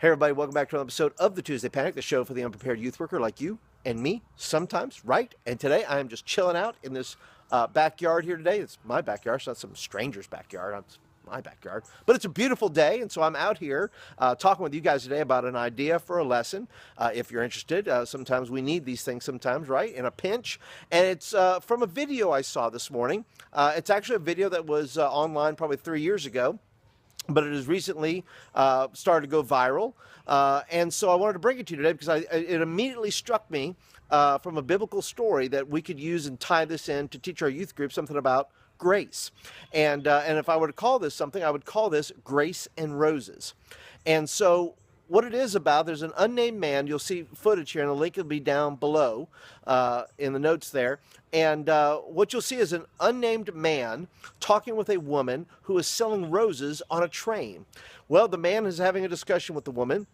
Hey everybody, welcome back to another episode of the Tuesday Panic, the show for the unprepared youth worker like you and me sometimes, right? And today I am just chilling out in this backyard here today. It's my backyard, it's not some stranger's backyard. It's my backyard. But it's a beautiful day, and so I'm out here talking with you guys today about an idea for a lesson. If you're interested, sometimes we need these things sometimes, right? In a pinch. And it's from a video I saw this morning. It's actually a video that was online probably 3 years ago, but it has recently started to go viral. And so I wanted to bring it to you today because it immediately struck me from a biblical story that we could use and tie this in to teach our youth group something about grace. And if I were to call this something, I would call this Grace and Roses. And so what it is about, there's an unnamed man. You'll see footage here, and the link will be down below in the notes there. And what you'll see is an unnamed man talking with a woman who is selling roses on a train. Well, the man is having a discussion with the woman,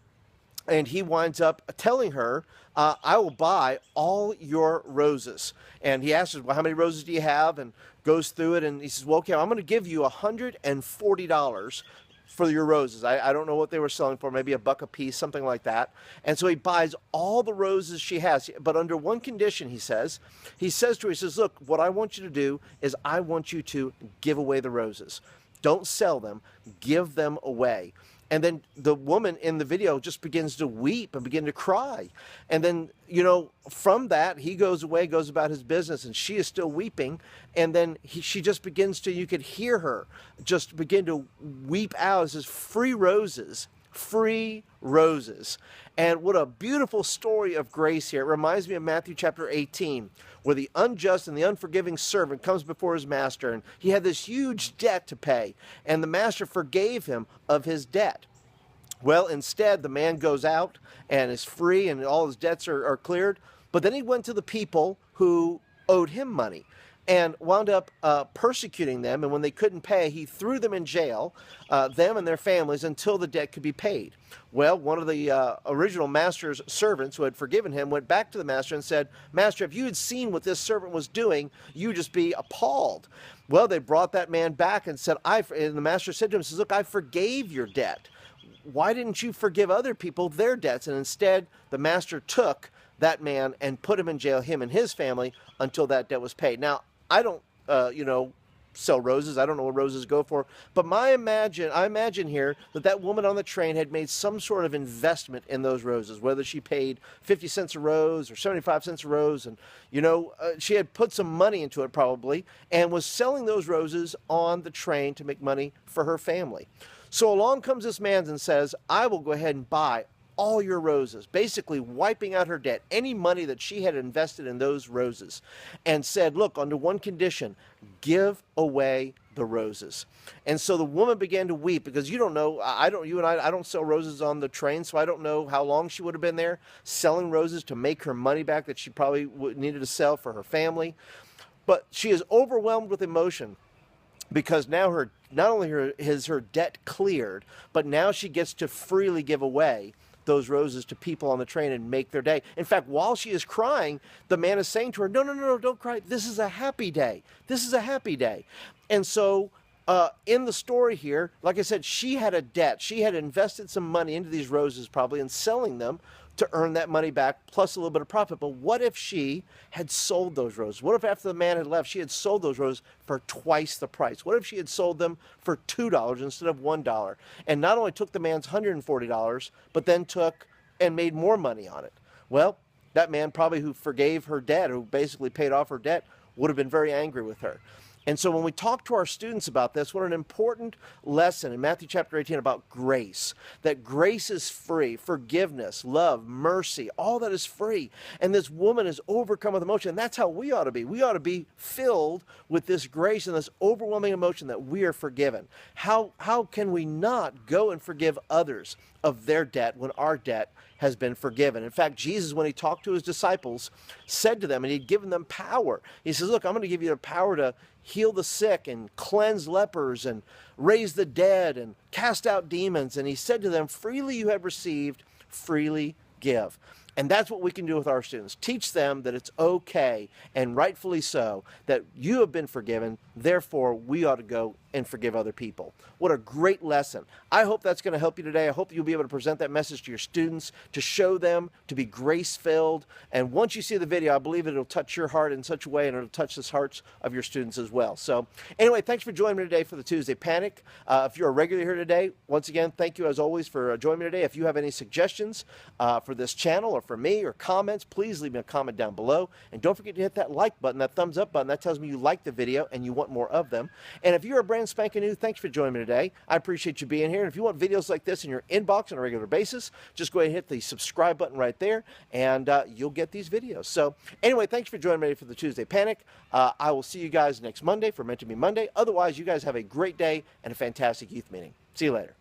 and he winds up telling her, I will buy all your roses. And he asks her, well, how many roses do you have? And goes through it, and he says, well, okay, I'm going to give you $140 for your roses. I don't know what they were selling for, maybe $1 a piece, something like that. And so he buys all the roses she has, but under one condition, he says to her, he says, look, what I want you to do is I want you to give away the roses. Don't sell them, give them away. And then the woman in the video just begins to weep and begin to cry. And then, from that, he goes away, goes about his business, and she is still weeping. And then she just begins to, you could hear her just begin to weep out. It says, free roses, free roses. And what a beautiful story of grace here. It reminds me of Matthew chapter 18, where the unjust and the unforgiving servant comes before his master, and he had this huge debt to pay, and the master forgave him of his debt. Well, instead, the man goes out and is free, and all his debts are cleared. But then he went to the people who owed him money and wound up persecuting them. And when they couldn't pay, he threw them in jail, them and their families, until the debt could be paid. Well, one of the original master's servants who had forgiven him went back to the master and said, Master, if you had seen what this servant was doing, you'd just be appalled. Well, they brought that man back and said, and the master said to him, says, look, I forgave your debt. Why didn't you forgive other people their debts? And instead, the master took that man and put him in jail, him and his family, until that debt was paid. Now, I don't, sell roses. I don't know what roses go for. But I imagine here that woman on the train had made some sort of investment in those roses, whether she paid 50 cents a rose or 75 cents a rose. And, she had put some money into it probably and was selling those roses on the train to make money for her family. So along comes this man and says, I will go ahead and buy all your roses, basically wiping out her debt, any money that she had invested in those roses, and said, look, under one condition, give away the roses. And so the woman began to weep because you and I don't sell roses on the train, so I don't know how long she would have been there selling roses to make her money back that she probably needed to sell for her family. But she is overwhelmed with emotion, because now not only is her debt cleared, but now she gets to freely give away those roses to people on the train and make their day. In fact, while she is crying, the man is saying to her, no, don't cry. This is a happy day. This is a happy day. And so in the story here, like I said, she had a debt. She had invested some money into these roses probably and selling them to earn that money back, plus a little bit of profit. But what if she had sold those roses? What if after the man had left, she had sold those roses for twice the price? What if she had sold them for $2 instead of $1? And not only took the man's $140, but then took and made more money on it. Well, that man probably who forgave her debt, who basically paid off her debt, would have been very angry with her. And so when we talk to our students about this, what an important lesson in Matthew chapter 18 about grace, that grace is free, forgiveness, love, mercy, all that is free. And this woman is overcome with emotion. And that's how we ought to be. We ought to be filled with this grace and this overwhelming emotion that we are forgiven. How can we not go and forgive others of their debt when our debt has been forgiven? In fact, Jesus, when he talked to his disciples, said to them, and he'd given them power. He says, look, I'm going to give you the power to heal the sick and cleanse lepers and raise the dead and cast out demons. And he said to them, freely you have received, freely give. And that's what we can do with our students. Teach them that it's okay, and rightfully so, that you have been forgiven, Therefore, we ought to go and forgive other people. What a great lesson. I hope that's going to help you today. I hope you'll be able to present that message to your students, to show them, to be grace-filled. And once you see the video, I believe it'll touch your heart in such a way, and it'll touch the hearts of your students as well. So anyway, thanks for joining me today for the Tuesday Panic. If you're a regular here today, once again, thank you as always for joining me today. If you have any suggestions for this channel or for me or comments, please leave me a comment down below. And don't forget to hit that like button, that thumbs up button. That tells me you like the video and you want more of them. And if you're a brand spanking new, thanks for joining me today. I appreciate you being here. And if you want videos like this in your inbox on a regular basis, just go ahead and hit the subscribe button right there, and you'll get these videos. So anyway, thanks for joining me for the Tuesday Panic. I will see you guys next Monday for Meant to Be Monday. Otherwise, you guys have a great day and a fantastic youth meeting. See you later.